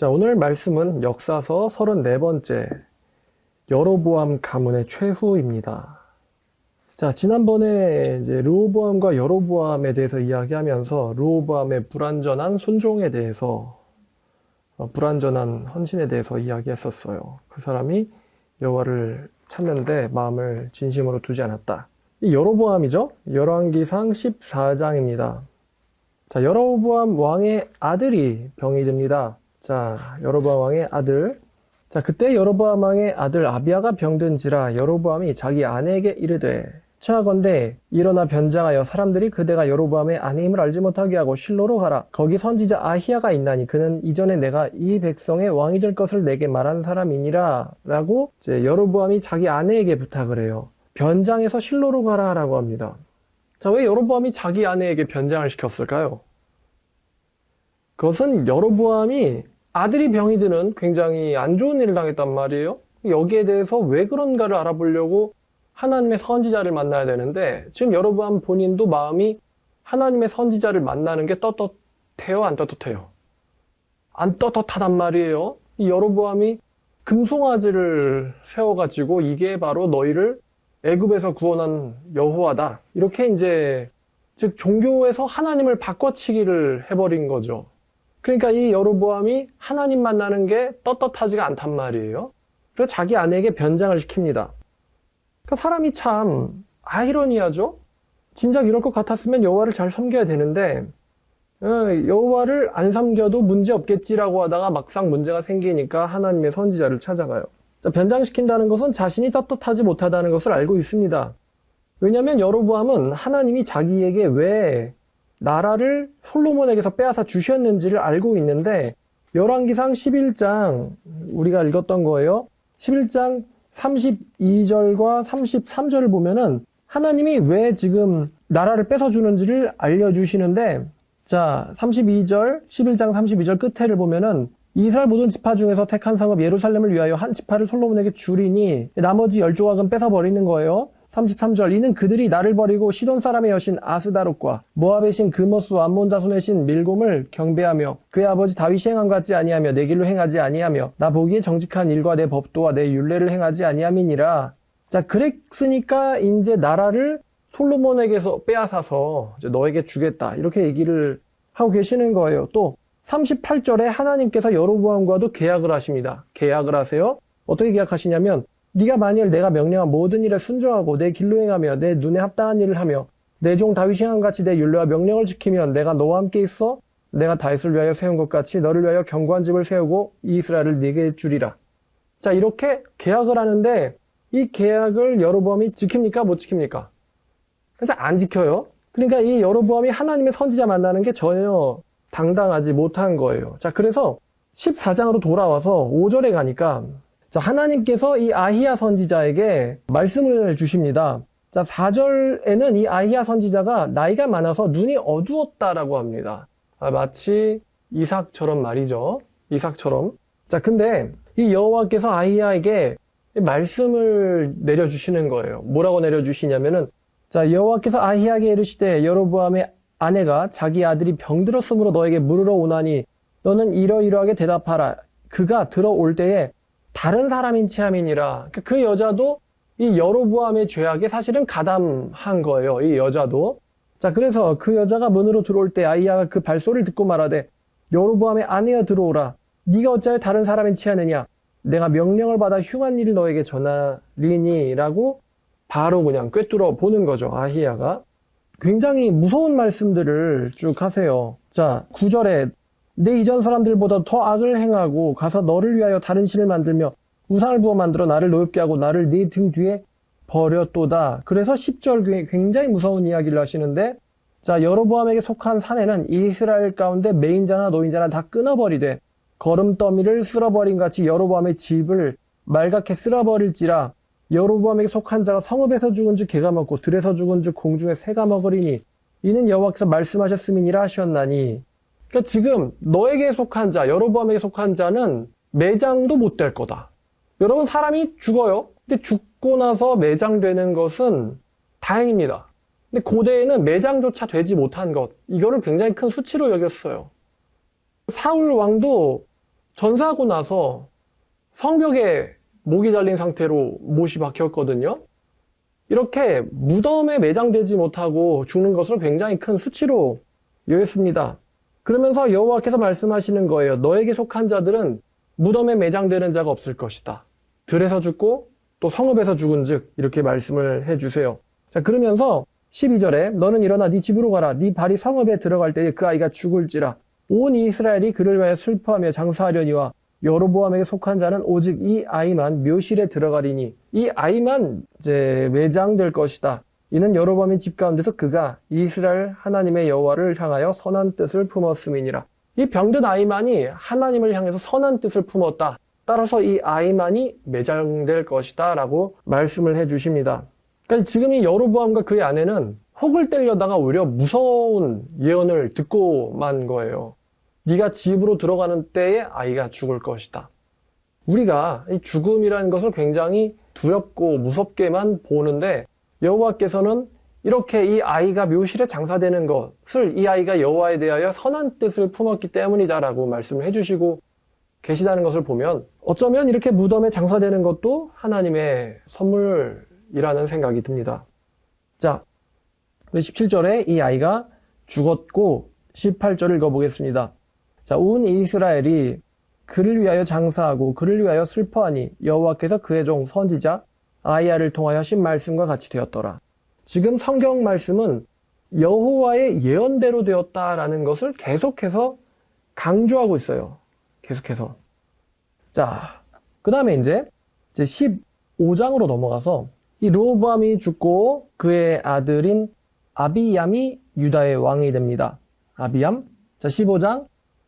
자, 오늘 말씀은 역사서 34번째 여로보암 가문의 최후입니다. 자, 지난번에 이제 르호보암과 여로보암에 대해서 이야기하면서 르호보암의 불완전한 순종에 대해서 불완전한 헌신에 대해서 이야기했었어요. 그 사람이 여호와를 찾는데 마음을 진심으로 두지 않았다. 이 여로보암이죠. 열왕기상 14장입니다. 자, 여로보암 왕의 아들이 병이 듭니다. 자, 여로보암 왕의 아들. 자, 그때 여로보암 왕의 아들 아비야가 병든지라 여로보암이 자기 아내에게 이르되 청하건대 일어나 변장하여 사람들이 그대가 여로보암의 아내임을 알지 못하게 하고 실로로 가라. 거기 선지자 아히야가 있나니 그는 이전에 내가 이 백성의 왕이 될 것을 내게 말한 사람이니라 라고 이제 여로보암이 자기 아내에게 부탁을 해요. 변장해서 실로로 가라 라고 합니다. 자, 왜 여로보암이 자기 아내에게 변장을 시켰을까요? 그것은 여로보암이 아들이 병이 드는 굉장히 안 좋은 일을 당했단 말이에요. 여기에 대해서 왜 그런가를 알아보려고 하나님의 선지자를 만나야 되는데 지금 여로보암 본인도 마음이 하나님의 선지자를 만나는 게 떳떳해요? 안 떳떳해요? 안 떳떳하단 말이에요. 이 여로보암이 금송아지를 세워가지고 이게 바로 너희를 애굽에서 구원한 여호와다. 이렇게 이제 즉 종교에서 하나님을 바꿔치기를 해버린 거죠. 그러니까 이 여로보암이 하나님 만나는 게 떳떳하지가 않단 말이에요. 그래서 자기 아내에게 변장을 시킵니다. 그러니까 사람이 참 아이러니하죠. 진작 이럴 것 같았으면 여호와를 잘 섬겨야 되는데 여호와를 안 섬겨도 문제 없겠지라고 하다가 막상 문제가 생기니까 하나님의 선지자를 찾아가요. 자, 변장시킨다는 것은 자신이 떳떳하지 못하다는 것을 알고 있습니다. 왜냐하면 여로보암은 하나님이 자기에게 왜 나라를 솔로몬에게서 빼앗아 주셨는지를 알고 있는데 열왕기상 11장 우리가 읽었던 거예요. 11장 32절과 33절을 보면은 하나님이 왜 지금 나라를 뺏어주는지를 알려주시는데 자 32절 11장 32절 끝에를 보면은 이스라엘 모든 지파 중에서 택한 성읍 예루살렘을 위하여 한 지파를 솔로몬에게 주리니 나머지 10조각은 뺏어버리는 거예요. 33절 이는 그들이 나를 버리고 시돈 사람의 여신 아스다롯과 모압의 신 그모스와 암몬 자손의 신 밀곰을 경배하며 그의 아버지 다윗이 행한 것 같지 아니하며 내 길로 행하지 아니하며 나 보기에 정직한 일과 내 법도와 내 율례를 행하지 아니함이니라. 자, 그랬으니까 이제 나라를 솔로몬에게서 빼앗아서 이제 너에게 주겠다 이렇게 얘기를 하고 계시는 거예요. 또 38절에 하나님께서 여로보암과도 계약을 하십니다. 계약을 하세요. 어떻게 계약하시냐면 네가 만일 내가 명령한 모든 일에 순종하고 내 길로 행하며 내 눈에 합당한 일을 하며 내 종 다윗이 행한 같이 내 율례와 명령을 지키면 내가 너와 함께 있어 내가 다윗을 위하여 세운 것 같이 너를 위하여 견고한 집을 세우고 이스라엘을 네게 주리라. 자, 이렇게 계약을 하는데 이 계약을 여로보암이 지킵니까? 못 지킵니까? 그래서 안 지켜요. 그러니까 이 여로보암이 하나님의 선지자 만나는 게 전혀 당당하지 못한 거예요. 자, 그래서 14장으로 돌아와서 5절에 가니까 자, 하나님께서 이 아히야 선지자에게 말씀을 주십니다. 자, 4절에는 이 아히야 선지자가 나이가 많아서 눈이 어두웠다라고 합니다. 마치 이삭처럼 말이죠. 이삭처럼. 자, 근데 이 여호와께서 아히야에게 말씀을 내려주시는 거예요. 뭐라고 내려주시냐면은 자, 여호와께서 아히야에게 이르시되 여로보암의 아내가 자기 아들이 병들었으므로 너에게 물으러 오나니 너는 이러이러하게 대답하라. 그가 들어올 때에 다른 사람인 체함이니라. 그 여자도 이 여로보암의 죄악에 사실은 가담한 거예요. 이 여자도. 자, 그래서 그 여자가 문으로 들어올 때 아히야가 그 발소리를 듣고 말하되 여로보암의 아내여 들어오라. 네가 어찌하여 다른 사람인 체하느냐. 내가 명령을 받아 흉한 일을 너에게 전하리니 라고 바로 그냥 꿰뚫어 보는 거죠. 아히야가. 굉장히 무서운 말씀들을 쭉 하세요. 자, 9절에 내 이전 사람들보다 더 악을 행하고 가서 너를 위하여 다른 신을 만들며 우상을 부어 만들어 나를 노엽게 하고 나를 네 등 뒤에 버렸도다. 그래서 10절 굉장히 무서운 이야기를 하시는데 자, 여로보암에게 속한 사내는 이스라엘 가운데 매인자나 노인자나 다 끊어버리되 거름더미를 쓸어버린 같이 여로보암의 집을 말갛게 쓸어버릴지라. 여로보암에게 속한 자가 성읍에서 죽은 즉 개가 먹고 들에서 죽은 즉 공중에 새가 먹으리니 이는 여호와께서 말씀하셨음이니라 하셨나니. 그러니까 지금 너에게 속한 자, 여로보암에게 속한 자는 매장도 못 될 거다. 여러분, 사람이 죽어요. 근데 죽고 나서 매장되는 것은 다행입니다. 근데 고대에는 매장조차 되지 못한 것, 이거를 굉장히 큰 수치로 여겼어요. 사울 왕도 전사하고 나서 성벽에 목이 잘린 상태로 못이 박혔거든요. 이렇게 무덤에 매장되지 못하고 죽는 것을 굉장히 큰 수치로 여겼습니다. 그러면서 여호와께서 말씀하시는 거예요. 너에게 속한 자들은 무덤에 매장되는 자가 없을 것이다. 들에서 죽고 또 성읍에서 죽은 즉 이렇게 말씀을 해주세요. 자, 그러면서 12절에 너는 일어나 네 집으로 가라. 네 발이 성읍에 들어갈 때에 그 아이가 죽을지라. 온 이스라엘이 그를 위하여 슬퍼하며 장사하려니와 여로보암에게 속한 자는 오직 이 아이만 묘실에 들어가리니 이 아이만 이제 매장될 것이다. 이는 여로보암의 집 가운데서 그가 이스라엘 하나님의 여호와를 향하여 선한 뜻을 품었음이니라. 이 병든 아이만이 하나님을 향해서 선한 뜻을 품었다. 따라서 이 아이만이 매장될 것이다 라고 말씀을 해주십니다. 그러니까 지금 이 여로보암과 그의 아내는 혹을 때리려다가 오히려 무서운 예언을 듣고만 거예요. 네가 집으로 들어가는 때에 아이가 죽을 것이다. 우리가 이 죽음이라는 것을 굉장히 두렵고 무섭게만 보는데 여호와께서는 이렇게 이 아이가 묘실에 장사되는 것을 이 아이가 여호와에 대하여 선한 뜻을 품었기 때문이다라고 말씀을 해주시고 계시다는 것을 보면 어쩌면 이렇게 무덤에 장사되는 것도 하나님의 선물이라는 생각이 듭니다. 자, 17절에 이 아이가 죽었고 18절 읽어보겠습니다. 자, 온 이스라엘이 그를 위하여 장사하고 그를 위하여 슬퍼하니 여호와께서 그의 종 선지자 아이야를 통하여 하신 말씀과 같이 되었더라. 지금 성경 말씀은 여호와의 예언대로 되었다라는 것을 계속해서 강조하고 있어요. 계속해서. 자, 그 다음에 이제 15장으로 넘어가서 이 르호보암이 죽고 그의 아들인 아비얌이 유다의 왕이 됩니다. 아비얌. 자, 15장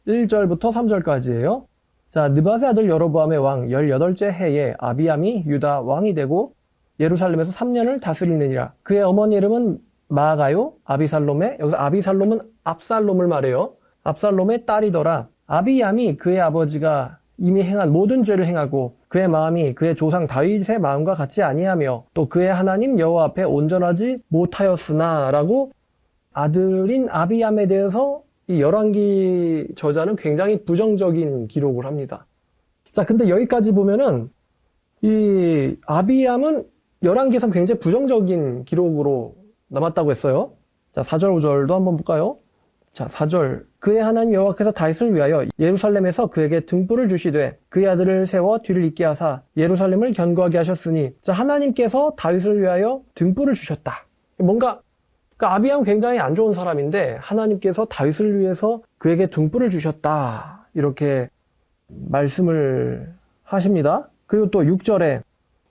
1절부터 3절까지예요. 자, 느밧의 아들 여로보암의 왕 18째 해에 아비얌이 유다 왕이 되고 예루살렘에서 3년을 다스리느니라. 그의 어머니 이름은 마아가요 아비살롬의, 여기서 아비살롬은 압살롬을 말해요. 압살롬의 딸이더라. 아비얌이 그의 아버지가 이미 행한 모든 죄를 행하고 그의 마음이 그의 조상 다윗의 마음과 같이 아니하며 또 그의 하나님 여호와 앞에 온전하지 못하였으나 라고 아들인 아비얌에 대해서 이 열왕기 저자는 굉장히 부정적인 기록을 합니다. 자, 근데 여기까지 보면은 이 아비얌은 열왕기에서 굉장히 부정적인 기록으로 남았다고 했어요. 자, 4절 5절도 한번 볼까요? 자, 4절. 그의 하나님 여호와께서 다윗을 위하여 예루살렘에서 그에게 등불을 주시되 그의 아들을 세워 뒤를 잇게 하사 예루살렘을 견고하게 하셨으니, 자, 하나님께서 다윗을 위하여 등불을 주셨다. 뭔가 그러니까 아비암은 굉장히 안 좋은 사람인데 하나님께서 다윗을 위해서 그에게 등불을 주셨다. 이렇게 말씀을 하십니다. 그리고 또 6절에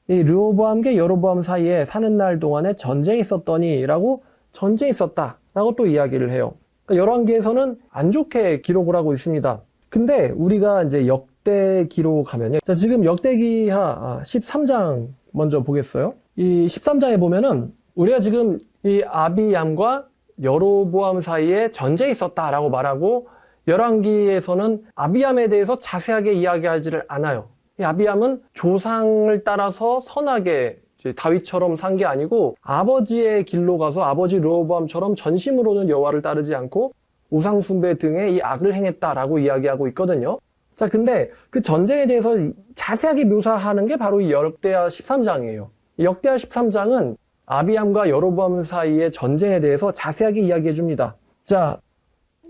이 르호보암과 여로보암 사이에 사는 날 동안에 전쟁이 있었더니 라고 전쟁이 있었다 라고 또 이야기를 해요. 그러니까 열왕기에서는 안 좋게 기록을 하고 있습니다. 근데 우리가 이제 역대 기록하면요. 자, 지금 역대기하 13장 먼저 보겠어요. 이 13장에 보면은 우리가 지금 이 아비얌과 여로보암 사이에 전쟁이 있었다라고 말하고 열왕기에서는 아비얌에 대해서 자세하게 이야기하지를 않아요. 이 아비얌은 조상을 따라서 선하게 다윗처럼 산 게 아니고 아버지의 길로 가서 아버지 르호보암처럼 전심으로는 여호와를 따르지 않고 우상숭배 등의 이 악을 행했다라고 이야기하고 있거든요. 자, 근데 그 전쟁에 대해서 자세하게 묘사하는 게 바로 이 역대하 13장이에요. 이 역대하 13장은 아비암과 여로보암 사이의 전쟁에 대해서 자세하게 이야기해 줍니다. 자,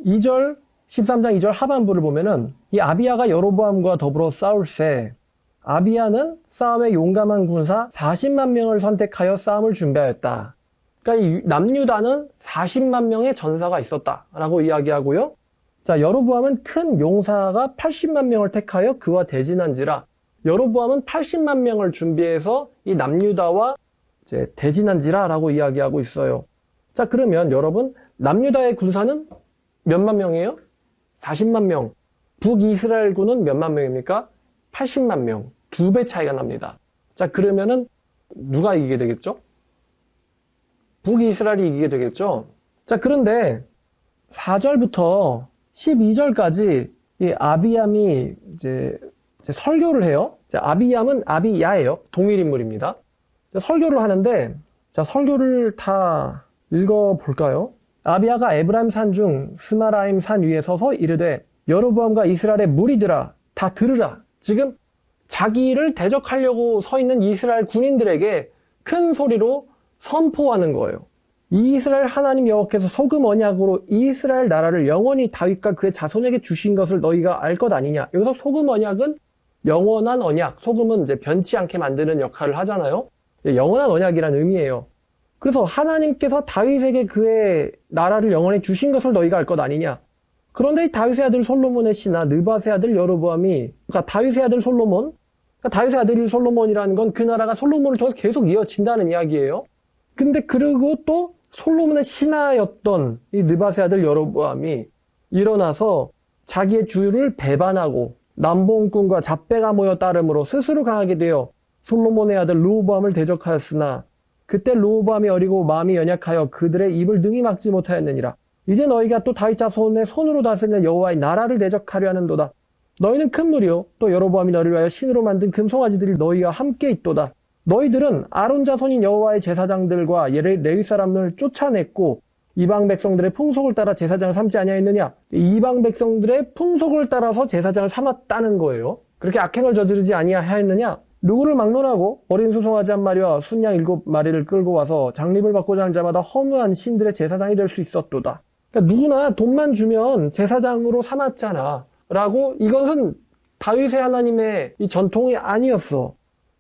2절, 13장 2절 하반부를 보면은 이 아비야가 여로보암과 더불어 싸울새 아비야는 싸움에 용감한 군사 40만 명을 선택하여 싸움을 준비하였다. 그러니까 이 남유다는 40만 명의 전사가 있었다라고 이야기하고요. 자, 여로보암은 큰 용사가 80만 명을 택하여 그와 대진한지라. 여로보암은 80만 명을 준비해서 이 남유다와 이제 대진한지라라고 이야기하고 있어요. 자, 그러면 여러분, 남유다의 군사는 몇만 명이에요? 40만 명. 북이스라엘군은 몇만 명입니까? 80만 명. 2배 차이가 납니다. 자, 그러면은 누가 이기게 되겠죠? 북이스라엘이 이기게 되겠죠? 자, 그런데 4절부터 12절까지 이 아비얌이 이제 설교를 해요. 자, 아비얌은 아비야예요. 동일 인물입니다. 설교를 하는데, 자, 설교를 다 읽어볼까요? 아비야가 에브라임 산 중 스마라임 산 위에 서서 이르되 여로보암과 이스라엘의 무리들아 다 들으라. 지금 자기를 대적하려고 서 있는 이스라엘 군인들에게 큰 소리로 선포하는 거예요. 이스라엘 하나님 여호와께서 소금 언약으로 이스라엘 나라를 영원히 다윗과 그의 자손에게 주신 것을 너희가 알 것 아니냐. 여기서 소금 언약은 영원한 언약, 소금은 이제 변치 않게 만드는 역할을 하잖아요. 영원한 언약이란 의미예요. 그래서 하나님께서 다윗에게 그의 나라를 영원히 주신 것을 너희가 알 것 아니냐. 그런데 다윗의 아들 솔로몬의 신하 느밧의 아들 여로보암이, 그러니까 다윗의 아들 솔로몬, 그러니까 다윗의 아들 솔로몬이라는 건 그 나라가 솔로몬을 통해서 계속 이어진다는 이야기예요. 근데 그리고 또 솔로몬의 신하였던 이 느밧의 아들 여로보암이 일어나서 자기의 주를 배반하고 남봉꾼과 잡배가 모여 따름으로 스스로 강하게 되어 솔로몬의 아들 르호보암을 대적하였으나 그때 르호보암이 어리고 마음이 연약하여 그들의 입을 능히 막지 못하였느니라. 이제 너희가 또 다윗 자손의 손으로 다스리는 여호와의 나라를 대적하려 하는도다. 너희는 큰 무리요 또 여로보암이 너희를 위하여 신으로 만든 금송아지들이 너희와 함께 있도다. 너희들은 아론 자손인 여호와의 제사장들과 레위 사람을 쫓아냈고 이방 백성들의 풍속을 따라 제사장을 삼지 아니하였느냐. 이방 백성들의 풍속을 따라서 제사장을 삼았다는 거예요. 그렇게 악행을 저지르지 아니하였느냐. 누구를 막론하고 어린 수송아지 한 마리와 순양 7마리를 끌고 와서 장립을 받고자 하는 자마다 허무한 신들의 제사장이 될 수 있었도다. 그러니까 누구나 돈만 주면 제사장으로 삼았잖아 라고. 이것은 다윗의 하나님의 이 전통이 아니었어.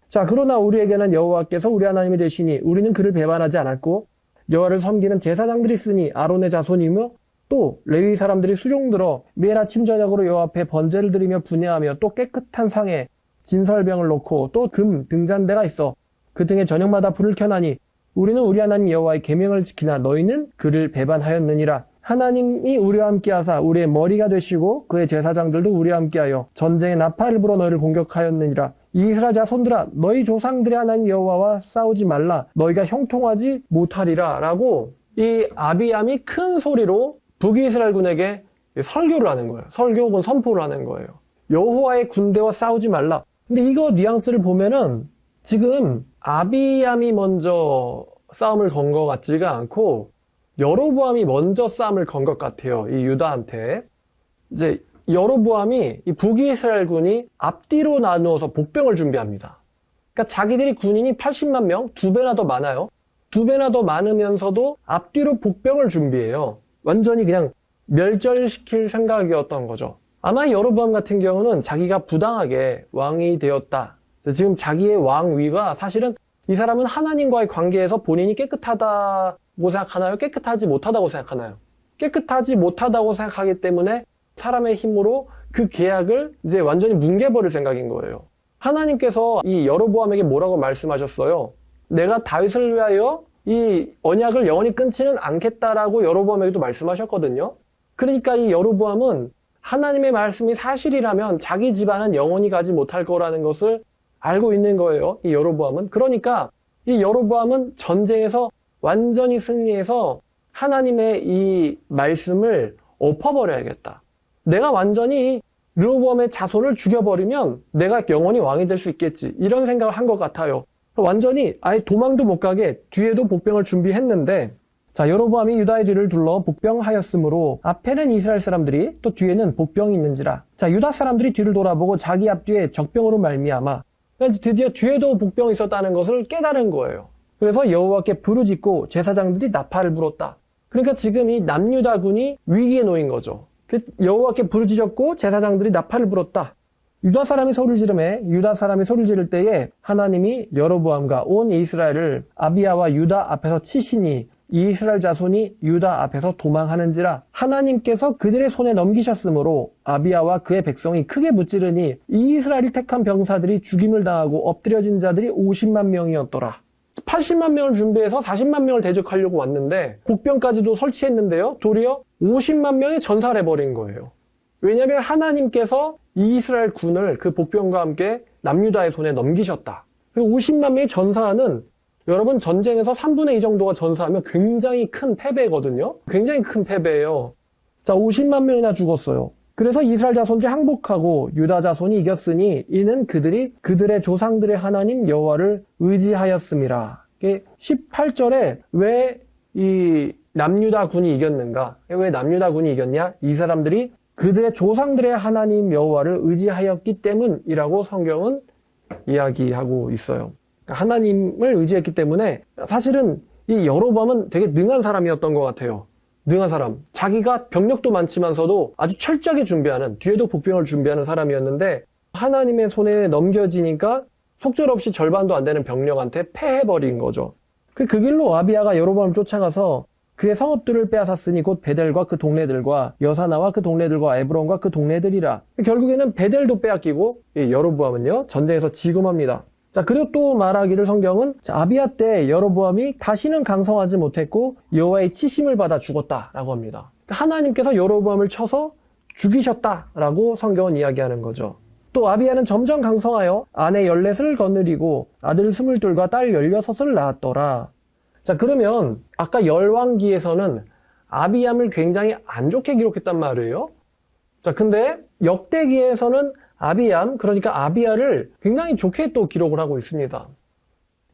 자, 그러나 우리에게는 여호와께서 우리 하나님이 되시니 우리는 그를 배반하지 않았고 여호와를 섬기는 제사장들이 있으니 아론의 자손이며 또 레위 사람들이 수종들어 매일 아침 저녁으로 여호와 앞에 번제를 드리며 분향하며 또 깨끗한 상에 진설병을 놓고 또 금 등잔대가 있어 그 등에 저녁마다 불을 켜나니 우리는 우리 하나님 여호와의 계명을 지키나 너희는 그를 배반하였느니라. 하나님이 우리와 함께하사 우리의 머리가 되시고 그의 제사장들도 우리와 함께하여 전쟁의 나팔을 불어 너희를 공격하였느니라. 이스라엘 자손들아 너희 조상들의 하나님 여호와와 싸우지 말라. 너희가 형통하지 못하리라. 라고 이 아비암이 큰 소리로 북이스라엘 군에게 설교를 하는 거예요. 설교 혹은 선포를 하는 거예요. 여호와의 군대와 싸우지 말라. 근데 이거 뉘앙스를 보면은 지금 아비암이 먼저 싸움을 건 것 같지가 않고 여로보암이 먼저 싸움을 건 것 같아요. 이 유다한테. 이제 여로보암이 이 북이스라엘 군이 앞뒤로 나누어서 복병을 준비합니다. 그러니까 자기들이 군인이 80만 명, 2배나 더 많아요. 2배나 더 많으면서도 앞뒤로 복병을 준비해요. 완전히 그냥 멸절시킬 생각이었던 거죠. 아마 여로보암 같은 경우는 자기가 부당하게 왕이 되었다. 지금 자기의 왕위가 사실은 이 사람은 하나님과의 관계에서 본인이 깨끗하다고 생각하나요? 깨끗하지 못하다고 생각하나요? 깨끗하지 못하다고 생각하기 때문에 사람의 힘으로 그 계약을 이제 완전히 뭉개버릴 생각인 거예요. 하나님께서 이 여로보암에게 뭐라고 말씀하셨어요? 내가 다윗을 위하여 이 언약을 영원히 끊지는 않겠다라고 여로보암에게도 말씀하셨거든요. 그러니까 이 여로보암은 하나님의 말씀이 사실이라면 자기 집안은 영원히 가지 못할 거라는 것을 알고 있는 거예요. 이 여로보암은. 그러니까 이 여로보암은 전쟁에서 완전히 승리해서 하나님의 이 말씀을 엎어버려야겠다. 내가 완전히 르호보암의 자손을 죽여버리면 내가 영원히 왕이 될 수 있겠지. 이런 생각을 한 것 같아요. 완전히 아예 도망도 못 가게 뒤에도 복병을 준비했는데, 자, 여로보암이 유다의 뒤를 둘러 복병하였으므로 앞에는 이스라엘 사람들이 또 뒤에는 복병이 있는지라. 자, 유다 사람들이 뒤를 돌아보고 자기 앞뒤에 적병으로 말미암아 드디어 뒤에도 복병이 있었다는 것을 깨달은 거예요. 그래서 여호와께 부르짖고 제사장들이 나팔을 불었다. 그러니까 지금 이 남유다군이 위기에 놓인 거죠. 여호와께 부르짖었고 제사장들이 나팔을 불었다. 유다 사람이 소리를 지르매 유다 사람이 소리를 지를 때에 하나님이 여로보암과 온 이스라엘을 아비야와 유다 앞에서 치시니 이스라엘 자손이 유다 앞에서 도망하는지라. 하나님께서 그들의 손에 넘기셨으므로 아비야와 그의 백성이 크게 무찌르니 이스라엘이 택한 병사들이 죽임을 당하고 엎드려진 자들이 50만 명이었더라. 80만 명을 준비해서 40만 명을 대적하려고 왔는데 복병까지도 설치했는데요. 도리어 50만 명이 전사를 해버린 거예요. 왜냐하면 하나님께서 이스라엘 군을 그 복병과 함께 남유다의 손에 넘기셨다. 50만 명이 전사하는, 여러분 전쟁에서 3분의 2 정도가 전사하면 굉장히 큰 패배거든요. 굉장히 큰 패배예요. 자, 50만 명이나 죽었어요. 그래서 이스라엘 자손들이 항복하고 유다 자손이 이겼으니 이는 그들이 그들의 조상들의 하나님 여호와를 의지하였음이라. 18절에 왜 이 남유다 군이 이겼는가? 왜 남유다 군이 이겼냐? 이 사람들이 그들의 조상들의 하나님 여호와를 의지하였기 때문이라고 성경은 이야기하고 있어요. 하나님을 의지했기 때문에 사실은 이 여로보암은 되게 능한 사람이었던 것 같아요. 능한 사람. 자기가 병력도 많지만서도 아주 철저하게 준비하는, 뒤에도 복병을 준비하는 사람이었는데 하나님의 손에 넘겨지니까 속절없이 절반도 안 되는 병력한테 패해버린 거죠. 그 길로 아비야가 여로보암을 쫓아가서 그의 성읍들을 빼앗았으니 곧 베델과 그 동네들과 여사나와 그 동네들과 에브론과 그 동네들이라. 결국에는 베델도 빼앗기고 여로보암은요 전쟁에서 지금합니다. 자, 그리고 또 말하기를 성경은 아비야 때 여로보암이 다시는 강성하지 못했고 여호와의 치심을 받아 죽었다라고 합니다. 하나님께서 여로보암을 쳐서 죽이셨다라고 성경은 이야기하는 거죠. 또 아비야는 점점 강성하여 아내 14을 거느리고 아들 22과 딸 16을 낳았더라. 자, 그러면 아까 열왕기에서는 아비암을 굉장히 안 좋게 기록했단 말이에요. 자, 근데 역대기에서는 아비암, 그러니까 아비야를 굉장히 좋게 또 기록을 하고 있습니다.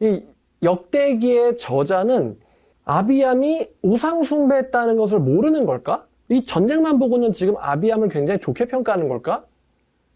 이 역대기의 저자는 아비암이 우상숭배했다는 것을 모르는 걸까? 이 전쟁만 보고는 지금 아비암을 굉장히 좋게 평가하는 걸까?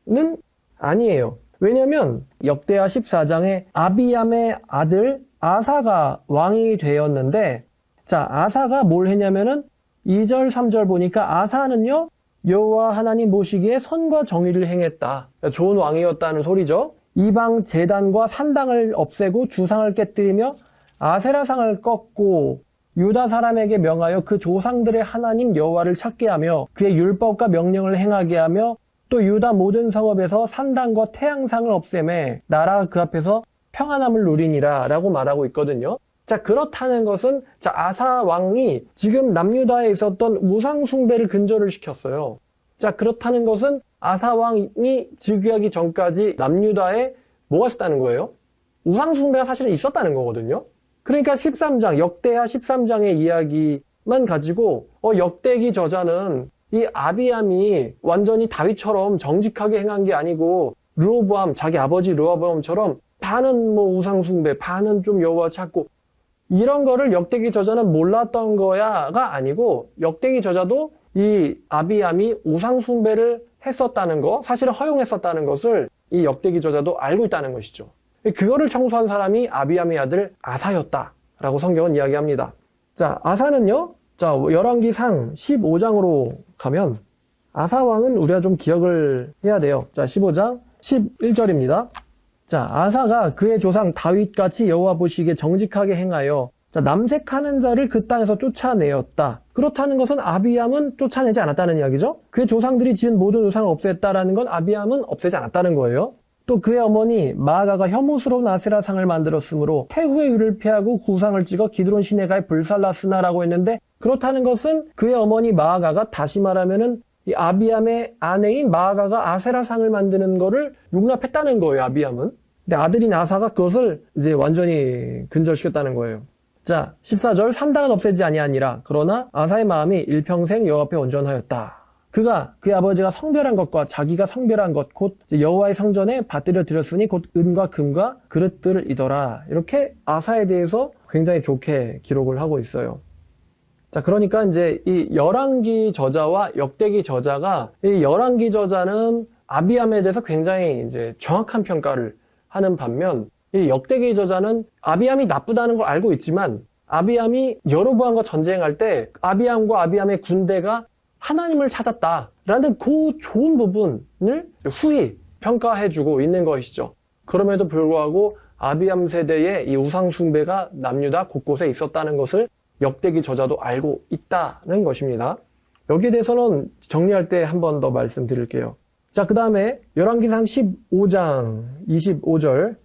는 아니에요. 왜냐면 역대하 14장에 아비암의 아들 아사가 왕이 되었는데, 자, 아사가 뭘 했냐면은 2절, 3절 보니까 아사는요, 여호와 하나님 보시기에 선과 정의를 행했다. 좋은 왕이었다는 소리죠. 이방 제단과 산당을 없애고 주상을 깨뜨리며 아세라상을 꺾고 유다 사람에게 명하여 그 조상들의 하나님 여호와를 찾게 하며 그의 율법과 명령을 행하게 하며 또 유다 모든 성읍에서 산당과 태양상을 없애매 나라가 그 앞에서 평안함을 누리니라 라고 말하고 있거든요. 자, 그렇다는 것은 아사 왕이 지금 남유다에 있었던 우상 숭배를 근절을 시켰어요. 자, 그렇다는 것은 아사 왕이 즉위하기 전까지 남유다에 뭐가 있었다는 거예요? 우상 숭배가 사실은 있었다는 거거든요. 그러니까 13장, 역대하 13장의 이야기만 가지고 역대기 저자는 이 아비암이 완전히 다윗처럼 정직하게 행한 게 아니고 르호보암, 자기 아버지 르호보암처럼 반은 뭐 우상 숭배, 반은 좀 여호와 찾고 이런 거를 역대기 저자는 몰랐던 거야가 아니고 역대기 저자도 이 아비암이 우상 숭배를 했었다는 거, 사실은 허용했었다는 것을 이 역대기 저자도 알고 있다는 것이죠. 그거를 청소한 사람이 아비암의 아들 아사였다라고 성경은 이야기합니다. 자, 아사는요, 자, 열왕기상 15장으로 가면 아사 왕은 우리가 좀 기억을 해야 돼요. 자, 15장 11절입니다. 자, 아사가 그의 조상 다윗같이 여호와 보시기에 정직하게 행하여 남색하는 자를 그 땅에서 쫓아내었다. 그렇다는 것은 아비암은 쫓아내지 않았다는 이야기죠. 그의 조상들이 지은 모든 우상을 없앴다라는 건 아비암은 없애지 않았다는 거예요. 또 그의 어머니 마아가가 혐오스러운 아세라상을 만들었으므로 태후의 유를 피하고 구상을 찍어 기드론 시내가에 불살랐으나라고 했는데, 그렇다는 것은 그의 어머니 마아가가, 다시 말하면은 이 아비암의 아내인 마아가가 아세라상을 만드는 거를 용납했다는 거예요, 아비암은. 근데 아들인 아사가 그것을 이제 완전히 근절시켰다는 거예요. 자, 14절, 산당은 없애지 아니하니라. 그러나 아사의 마음이 일평생 여호와 앞에 온전하였다. 그가 그의 아버지가 성별한 것과 자기가 성별한 것 곧 여호와의 성전에 받들여 드렸으니 곧 은과 금과 그릇들이더라. 이렇게 아사에 대해서 굉장히 좋게 기록을 하고 있어요. 자, 그러니까 이제 이 열왕기 저자와 역대기 저자가, 이 열왕기 저자는 아비암에 대해서 굉장히 이제 정확한 평가를 하는 반면, 이 역대기 저자는 아비암이 나쁘다는 걸 알고 있지만 아비암이 여로보암과 전쟁할 때 아비암과 아비암의 군대가 하나님을 찾았다라는 그 좋은 부분을 후히 평가해주고 있는 것이죠. 그럼에도 불구하고 아비암 세대의 이 우상 숭배가 남유다 곳곳에 있었다는 것을 역대기 저자도 알고 있다는 것입니다. 여기에 대해서는 정리할 때 한 번 더 말씀드릴게요. 자, 그 다음에 열왕기상 15장 25절.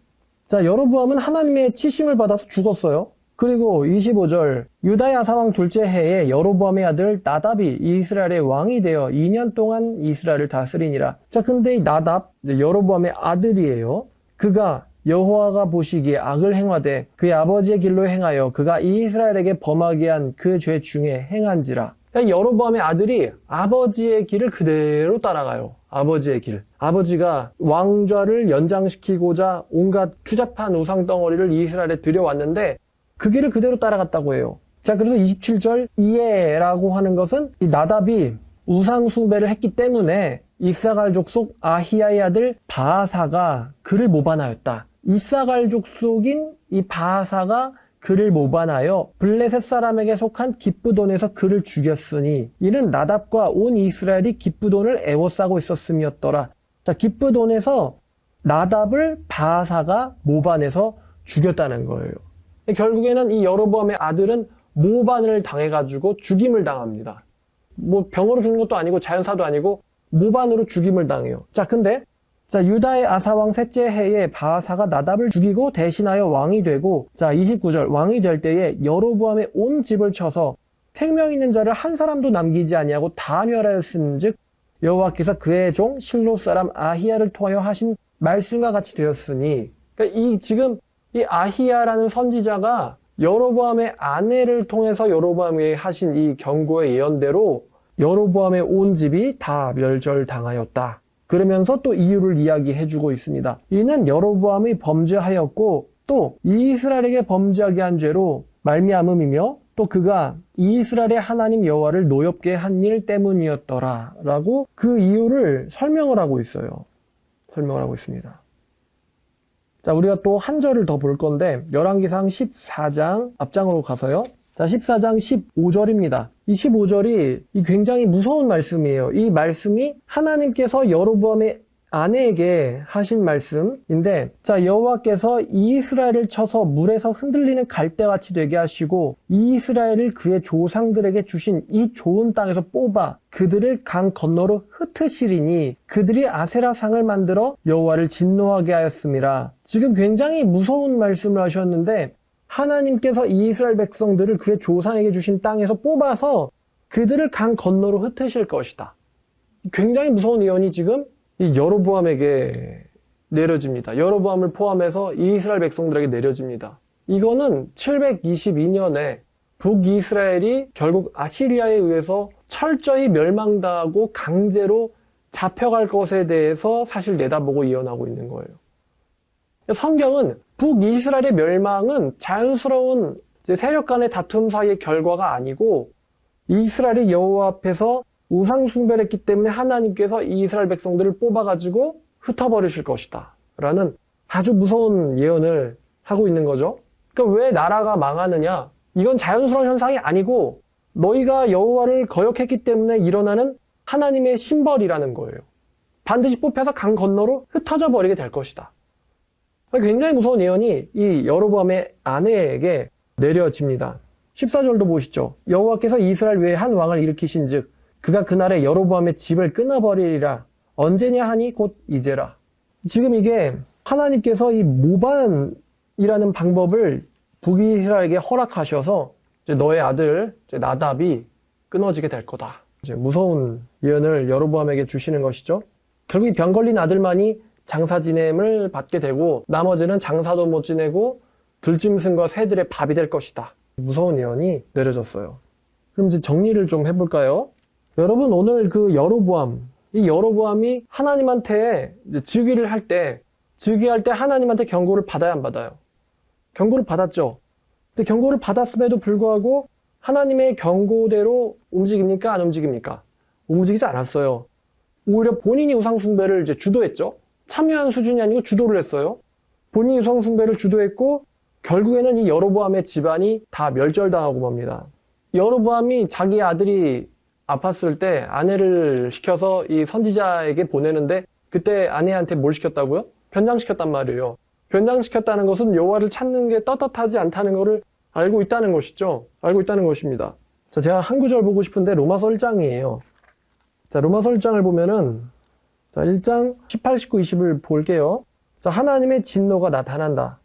자, 여로보암은 하나님의 치심을 받아서 죽었어요. 그리고 25절, 유다의 아사왕 둘째 해에 여로보암의 아들 나답이 이스라엘의 왕이 되어 2년 동안 이스라엘을 다스리니라. 자, 근데 이 나답, 여로보암의 아들이에요. 그가 여호와가 보시기에 악을 행하되 그의 아버지의 길로 행하여 그가 이스라엘에게 범하게 한 그 죄 중에 행한지라. 그러니까 여로보암의 아들이 아버지의 길을 그대로 따라가요. 아버지의 길. 아버지가 왕좌를 연장시키고자 온갖 추잡한 우상덩어리를 이스라엘에 들여왔는데 그 길을 그대로 따라갔다고 해요. 자, 그래서 27절 이에라고 하는 것은 이 나답이 우상 숭배를 했기 때문에 이사갈 족속 아히야의 아들 바아사가 그를 모반하였다. 이사갈 족속인 이 바아사가 그를 모반하여 블레셋 사람에게 속한 기브돈에서 그를 죽였으니 이는 나답과 온 이스라엘이 기브돈을 애워싸고 있었음이었더라. 자, 기브돈에서 나답을 바아사가 모반해서 죽였다는 거예요. 결국에는 이 여로보암의 아들은 모반을 당해가지고 죽임을 당합니다. 뭐 병으로 죽는 것도 아니고 자연사도 아니고 모반으로 죽임을 당해요. 근데 유다의 아사왕 셋째 해에 바아사가 나답을 죽이고 대신하여 왕이 되고 29절 왕이 될 때에 여로보암의 온 집을 쳐서 생명 있는 자를 한 사람도 남기지 아니하고 다 멸하였은즉 여호와께서 그의 종 실로 사람 아히야를 통하여 하신 말씀과 같이 되었으니, 그러니까 지금 이 아히야라는 선지자가 여로보암의 아내를 통해서 여로보암에게 하신 이 경고의 예언대로 여로보암의 온 집이 다 멸절당하였다. 그러면서 또 이유를 이야기해주고 있습니다. 이는 여로보암이 범죄하였고 또 이스라엘에게 범죄하게 한 죄로 말미암음이며 또 그가 이스라엘의 하나님 여호와를 노엽게 한 일 때문이었더라 라고 그 이유를 설명을 하고 있어요. 설명을 하고 있습니다. 우리가 또 한 절을 더 볼 건데 열왕기상 14장 앞장으로 가서요. 14장 15절입니다. 이 15절이 굉장히 무서운 말씀이에요. 이 말씀이 하나님께서 여로보암의 아내에게 하신 말씀인데, 여호와께서 이스라엘을 쳐서 물에서 흔들리는 갈대같이 되게 하시고 이스라엘을 그의 조상들에게 주신 이 좋은 땅에서 뽑아 그들을 강 건너로 흩으시리니 그들이 아세라상을 만들어 여호와를 진노하게 하였음이라. 지금 굉장히 무서운 말씀을 하셨는데 하나님께서 이스라엘 백성들을 그의 조상에게 주신 땅에서 뽑아서 그들을 강 건너로 흩으실 것이다. 굉장히 무서운 예언이 지금 이 여로보암에게 내려집니다. 여로보암을 포함해서 이스라엘 백성들에게 내려집니다. 이거는 722년에 북이스라엘이 결국 아시리아에 의해서 철저히 멸망당하고 강제로 잡혀갈 것에 대해서 사실 내다보고 예언하고 있는 거예요. 성경은 북이스라엘의 멸망은 자연스러운 세력 간의 다툼 사이의 결과가 아니고 이스라엘이 여호와 앞에서 우상 숭배를 했기 때문에 하나님께서 이스라엘 백성들을 뽑아가지고 흩어버리실 것이다 라는 아주 무서운 예언을 하고 있는 거죠. 그러니까 왜 나라가 망하느냐? 이건 자연스러운 현상이 아니고 너희가 여호와를 거역했기 때문에 일어나는 하나님의 심벌이라는 거예요. 반드시 뽑혀서 강 건너로 흩어져 버리게 될 것이다. 굉장히 무서운 예언이 이 여로보암의 아내에게 내려집니다. 14절도 보시죠. 여호와께서 이스라엘 외에 한 왕을 일으키신즉 그가 그날에 여로보암의 집을 끊어버리리라. 언제냐 하니 곧 이제라. 지금 이게 하나님께서 이 모반이라는 방법을 북이스라엘에게 허락하셔서 너의 아들 나답이 끊어지게 될 거다. 무서운 예언을 여로보암에게 주시는 것이죠. 결국 이 병 걸린 아들만이 장사 지냄을 받게 되고 나머지는 장사도 못 지내고 들짐승과 새들의 밥이 될 것이다. 무서운 예언이 내려졌어요. 그럼 이제 정리를 좀 해볼까요? 여러분, 오늘 그 이 여로보암이 하나님한테 이제 즉위를 할 때, 즉위할 때 하나님한테 경고를 받아야 안 받아요? 경고를 받았죠. 근데 경고를 받았음에도 불구하고 하나님의 경고대로 움직입니까? 안 움직입니까? 움직이지 않았어요. 오히려 본인이 우상숭배를 이제 주도했죠. 참여한 수준이 아니고 주도를 했어요. 본인이 우상숭배를 주도했고 결국에는 이 여로보암의 집안이 다 멸절당하고 맙니다. 여로보암이 자기 아들이 아팠을 때 아내를 시켜서 이 선지자에게 보내는데 그때 아내한테 뭘 시켰다고요? 변장시켰단 말이에요. 변장시켰다는 것은 여호와를 찾는 게 떳떳하지 않다는 것을 알고 있다는 것이죠. 알고 있다는 것입니다. 제가 한 구절 보고 싶은데 로마서 1장이에요. 로마서 1장을 보면은 1장 18, 19, 20을 볼게요. 하나님의 진노가 나타난다.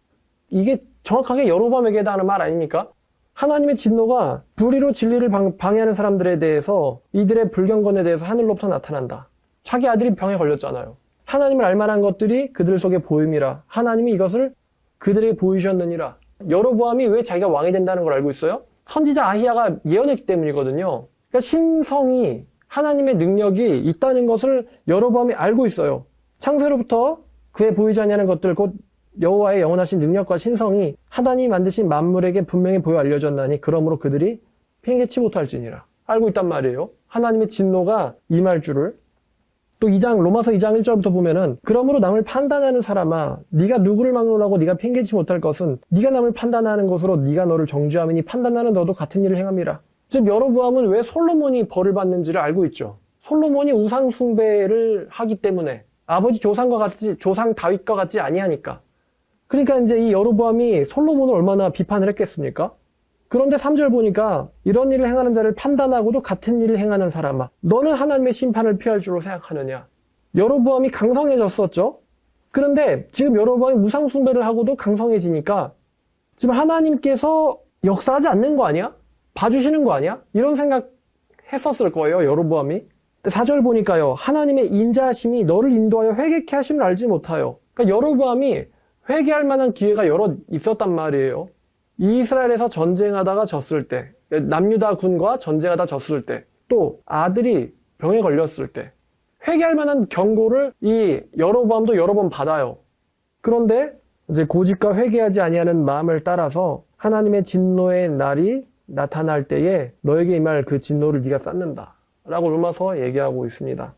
이게 정확하게 여로보암에게 해당하는 말 아닙니까? 하나님의 진노가 불의로 진리를 방해하는 사람들에 대해서 이들의 불경건에 대해서 하늘로부터 나타난다. 자기 아들이 병에 걸렸잖아요. 하나님을 알만한 것들이 그들 속에 보임이라. 하나님이 이것을 그들에게 보이셨느니라. 여로보암이 왜 자기가 왕이 된다는 걸 알고 있어요? 선지자 아히야가 예언했기 때문이거든요. 그러니까 신성이 하나님의 능력이 있다는 것을 여로보암이 알고 있어요. 창세로부터 그의 보이지 아니하는 것들 곧 여호와의 영원하신 능력과 신성이 하나님이 만드신 만물에게 분명히 보여 알려졌나니 그러므로 그들이 핑계치 못할지니라. 알고 있단 말이에요. 하나님의 진노가 임할 줄을. 또 로마서 2장 1절부터 보면은 그러므로 남을 판단하는 사람아 네가 누구를 막론하고 네가 핑계치 못할 것은 네가 남을 판단하는 것으로 네가 너를 정죄함이니 판단하는 너도 같은 일을 행함이라. 즉 여로보암은 왜 솔로몬이 벌을 받는지를 알고 있죠. 솔로몬이 우상 숭배를 하기 때문에 아버지 조상 다윗과 같지 아니하니까. 그러니까 이제 이 여로보암이 솔로몬을 얼마나 비판을 했겠습니까? 그런데 3절 보니까 이런 일을 행하는 자를 판단하고도 같은 일을 행하는 사람아 너는 하나님의 심판을 피할 줄로 생각하느냐. 여로보암이 강성해졌었죠. 그런데 지금 여로보암이 우상 숭배를 하고도 강성해지니까 지금 하나님께서 역사하지 않는 거 아니야? 봐주시는 거 아니야? 이런 생각 했었을 거예요, 여로보암이. 4절 보니까요, 하나님의 인자하심이 너를 인도하여 회개케 하심을 알지 못하여. 그러니까 여로보암이 회개할 만한 기회가 여러 있었단 말이에요. 이스라엘에서 전쟁하다가 졌을 때, 남유다 군과 전쟁하다 졌을 때, 또 아들이 병에 걸렸을 때, 회개할 만한 경고를 이 여로보암도 여러 번 받아요. 그런데 이제 고집과 회개하지 아니하는 마음을 따라서 하나님의 진노의 날이 나타날 때에 너에게 임할 그 진노를 네가 쌓는다 라고 로마서 얘기하고 있습니다.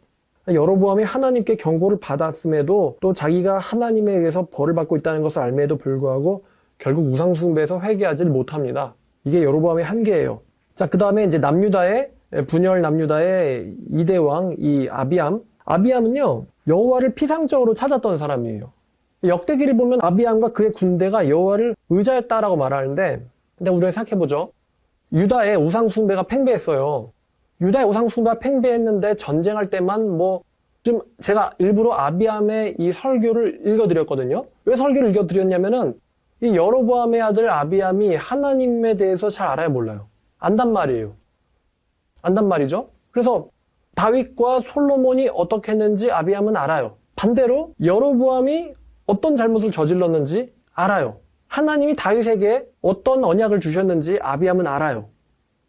여로보암이 하나님께 경고를 받았음에도 또 자기가 하나님에 의해서 벌을 받고 있다는 것을 알매도 불구하고 결국 우상숭배에서 회개하지를 못합니다. 이게 여로보암의 한계예요. 자, 그 다음에 이제 분열 남유다의 2대 왕, 이 아비암. 아비암은요, 여호와를 피상적으로 찾았던 사람이에요. 역대기를 보면 아비암과 그의 군대가 여호와를 의지하였다라고 말하는데, 근데 우리가 생각해보죠. 유다의 우상숭배가 팽배했어요. 유다의 우상숭배가 팽배했는데 전쟁할 때만 좀 제가 일부러 아비암의 이 설교를 읽어드렸거든요. 왜 설교를 읽어드렸냐면은 이 여로보암의 아들 아비암이 하나님에 대해서 잘 알아요, 몰라요? 안단 말이에요. 안단 말이죠. 그래서 다윗과 솔로몬이 어떻게 했는지 아비암은 알아요. 반대로 여로보암이 어떤 잘못을 저질렀는지 알아요. 하나님이 다윗에게 어떤 언약을 주셨는지 아비암은 알아요.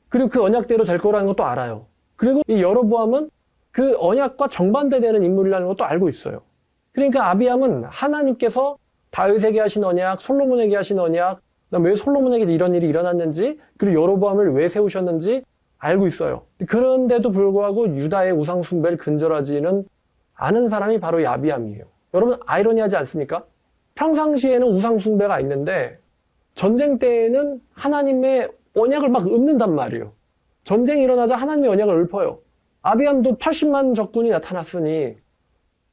그리고 그 언약대로 될 거라는 것도 알아요. 그리고 이 여로보암은 그 언약과 정반대되는 인물이라는 것도 알고 있어요. 그러니까 아비암은 하나님께서 다윗에게 하신 언약, 솔로몬에게 하신 언약, 왜 솔로몬에게 이런 일이 일어났는지, 그리고 여로보암을 왜 세우셨는지 알고 있어요. 그런데도 불구하고 유다의 우상숭배를 근절하지는 않은 사람이 바로 이 아비암이에요. 여러분 아이러니하지 않습니까? 평상시에는 우상숭배가 있는데 전쟁 때에는 하나님의 언약을 막 읊는단 말이에요. 전쟁이 일어나자 하나님의 언약을 읊어요. 아비암도 80만 적군이 나타났으니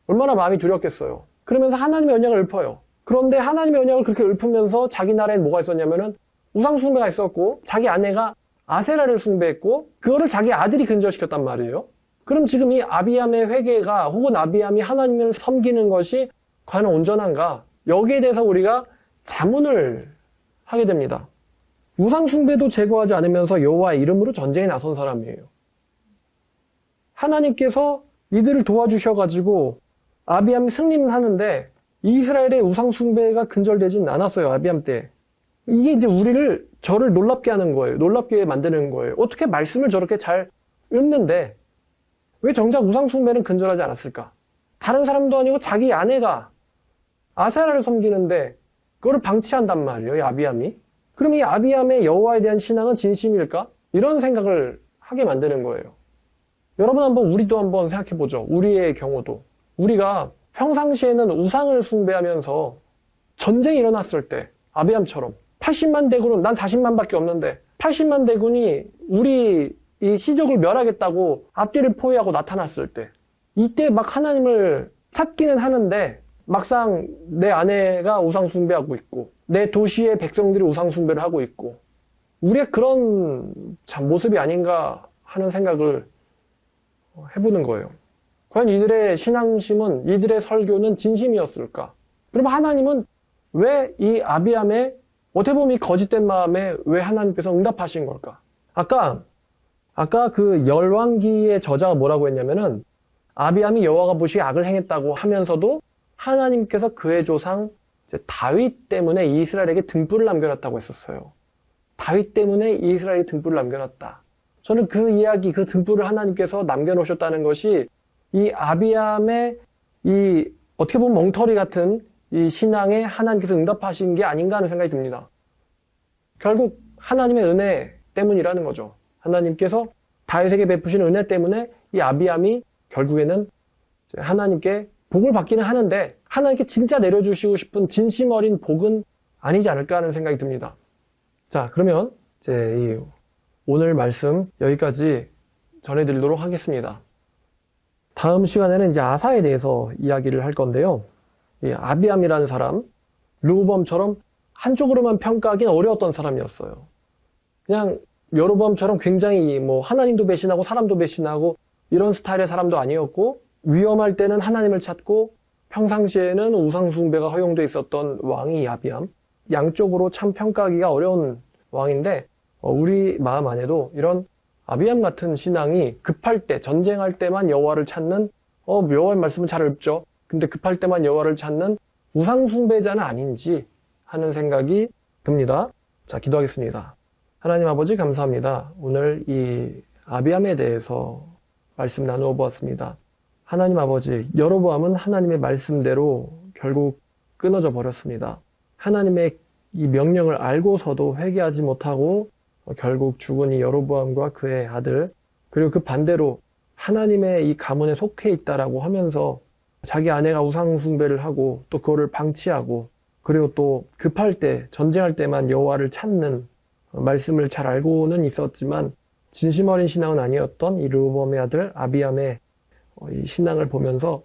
얼마나 마음이 두렵겠어요. 그러면서 하나님의 언약을 읊어요. 그런데 하나님의 언약을 그렇게 읊으면서 자기 나라엔 뭐가 있었냐면은 우상숭배가 있었고 자기 아내가 아세라를 숭배했고 그거를 자기 아들이 근절시켰단 말이에요. 그럼 지금 이 아비암의 회개가 혹은 아비암이 하나님을 섬기는 것이 과연 온전한가? 여기에 대해서 우리가 자문을 하게 됩니다. 우상숭배도 제거하지 않으면서 여호와의 이름으로 전쟁에 나선 사람이에요. 하나님께서 이들을 도와주셔가지고 아비암이 승리는 하는데 이스라엘의 우상숭배가 근절되진 않았어요. 아비암 때. 이게 이제 저를 놀랍게 하는 거예요. 놀랍게 만드는 거예요. 어떻게 말씀을 저렇게 잘 읊는데 왜 정작 우상숭배는 근절하지 않았을까? 다른 사람도 아니고 자기 아내가 아세라를 섬기는데 그거를 방치한단 말이에요. 이 아비암이. 그럼 이 아비암의 여호와에 대한 신앙은 진심일까? 이런 생각을 하게 만드는 거예요. 여러분 우리도 한번 생각해보죠. 우리의 경우도. 우리가 평상시에는 우상을 숭배하면서 전쟁이 일어났을 때 아비암처럼 80만 대군은 난 40만 밖에 없는데 80만 대군이 우리 이 시족을 멸하겠다고 앞뒤를 포위하고 나타났을 때 이때 막 하나님을 찾기는 하는데 막상 내 아내가 우상 숭배하고 있고 내 도시의 백성들이 우상 숭배를 하고 있고 우리의 그런 참 모습이 아닌가 하는 생각을 해보는 거예요. 과연 이들의 신앙심은 이들의 설교는 진심이었을까? 그럼 하나님은 왜 이 아비암의 어떻게 보면 이 거짓된 마음에 왜 하나님께서 응답하신 걸까? 아까 그 열왕기의 저자가 뭐라고 했냐면은 아비암이 여호와가 보시기에 악을 행했다고 하면서도 하나님께서 그의 조상 다윗 때문에 이스라엘에게 등불을 남겨놨다고 했었어요. 다윗 때문에 이스라엘에게 등불을 남겨놨다. 저는 그 이야기, 그 등불을 하나님께서 남겨놓으셨다는 것이 이 아비암의 이 어떻게 보면 멍터리 같은 이 신앙에 하나님께서 응답하신 게 아닌가 하는 생각이 듭니다. 결국 하나님의 은혜 때문이라는 거죠. 하나님께서 다윗에게 베푸신 은혜 때문에 이 아비암이 결국에는 하나님께 복을 받기는 하는데 하나님께 진짜 내려주시고 싶은 진심 어린 복은 아니지 않을까 하는 생각이 듭니다. 자, 그러면 이제 오늘 말씀 여기까지 전해드리도록 하겠습니다. 다음 시간에는 이제 아사에 대해서 이야기를 할 건데요. 이 아비암이라는 사람, 르호보암처럼 한쪽으로만 평가하기는 어려웠던 사람이었어요. 그냥 여로보암처럼 굉장히 하나님도 배신하고 사람도 배신하고 이런 스타일의 사람도 아니었고, 위험할 때는 하나님을 찾고 평상시에는 우상숭배가 허용돼 있었던 왕이 아비암. 양쪽으로 참 평가하기가 어려운 왕인데 우리 마음 안에도 이런 아비암 같은 신앙이 급할 때, 전쟁할 때만 여호와를 찾는 여호와의 말씀은 잘 읽죠. 근데 급할 때만 여호와를 찾는 우상숭배자는 아닌지 하는 생각이 듭니다. 자, 기도하겠습니다. 하나님 아버지 감사합니다. 오늘 이 아비암에 대해서 말씀 나누어 보았습니다. 하나님 아버지, 여로보암은 하나님의 말씀대로 결국 끊어져 버렸습니다. 하나님의 이 명령을 알고서도 회개하지 못하고 결국 죽은 이 여로보암과 그의 아들, 그리고 그 반대로 하나님의 이 가문에 속해 있다라고 하면서 자기 아내가 우상숭배를 하고 또 그거를 방치하고, 그리고 또 급할 때, 전쟁할 때만 여호와를 찾는 말씀을 잘 알고는 있었지만 진심 어린 신앙은 아니었던 이 르호보암의 아들 아비암의 이 신앙을 보면서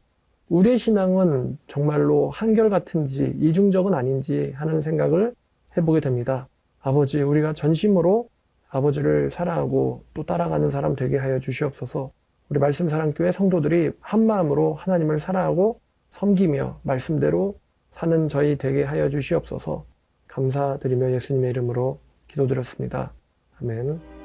우리의 신앙은 정말로 한결같은지 이중적은 아닌지 하는 생각을 해보게 됩니다. 아버지, 우리가 전심으로 아버지를 사랑하고 또 따라가는 사람 되게 하여 주시옵소서. 우리 말씀사랑교회 성도들이 한마음으로 하나님을 사랑하고 섬기며 말씀대로 사는 저희 되게 하여 주시옵소서. 감사드리며 예수님의 이름으로 기도드렸습니다. 아멘.